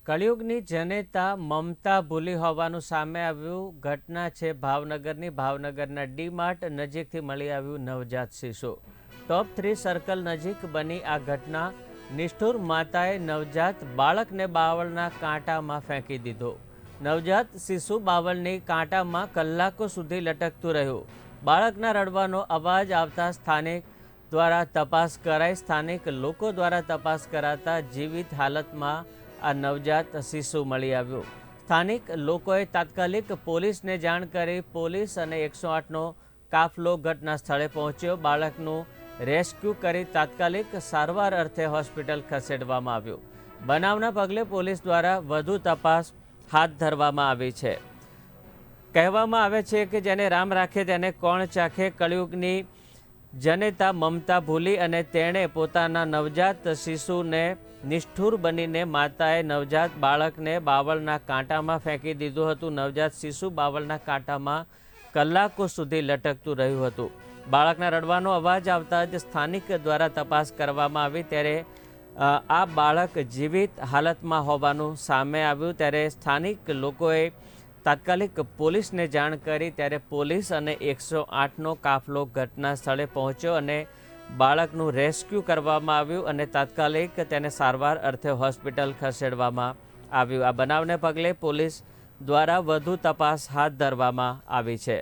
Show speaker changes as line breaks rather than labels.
કળિયુગની જનેતા મમતા ભૂલી હોવાનું સામે આવ્યું। ઘટના છે ભાવનગરની। ભાવનગરના ડી માર્ટ નજીકથી મળી આવ્યું નવજાત શિશુ। ટોપ 3 સર્કલ નજીક બની આ ઘટના। નિષ્ઠુર માતાએ નવજાત બાળકને બાવળના કાંટામાં ફેંકી દીધો। નવજાત શિશુ બાવળની કાંટામાં કલાકો સુધી લટકતું રહ્યું। બાળકના રડવાનો અવાજ આવતા સ્થાનિક દ્વારા તપાસ કરાઈ। સ્થાનિક લોકો દ્વારા તપાસ કરાતા જીવિત હાલતમાં આ નવજાત શિશુ મળી આવ્યું। સ્થાનિક લોકોએ તાત્કાલિક પોલીસને જાણ કરી। પોલીસ અને 108નો કાફલો ઘટના સ્થળે પહોંચ્યો। બાળકનું રેસ્ક્યુ કરી તાત્કાલિક સારવાર અર્થે હોસ્પિટલ ખસેડવામાં આવ્યું। બનાવના પગલે પોલીસ દ્વારા વધુ તપાસ હાથ ધરવામાં આવી છે। કહેવામાં આવે છે કે જેને રામ રાખે તેને કોણ ચાખે। કળિયુગની જનેતા મમતા ભૂલી અને તેણે પોતાના નવજાત શિશુને નિષ્ઠુર બનીને માતાએ નવજાત બાળકને બાવળના કાંટામાં ફેંકી દીધું હતું। નવજાત શિશુ બાવળના કાંટામાં કલાકો સુધી લટકતું રહ્યું હતું। બાળકના રડવાનો અવાજ આવતા જ સ્થાનિક દ્વારા તપાસ કરવામાં આવી। ત્યારે આ બાળક જીવિત હાલતમાં હોવાનું સામે આવ્યું। ત્યારે સ્થાનિક લોકોએ તાત્કાલિક પોલીસને જાણ કરી। ત્યારે પોલીસ અને 108નો કાફલો ઘટના સ્થળે પહોંચ્યો અને બાળકનું રેસ્ક્યુ કરવામાં આવ્યું અને તાત્કાલિક તેને સારવાર અર્થે હોસ્પિટલ ખસેડવામાં આવ્યું। આ બનાવને પગલે પોલીસ દ્વારા વધુ તપાસ હાથ ધરવામાં આવી છે।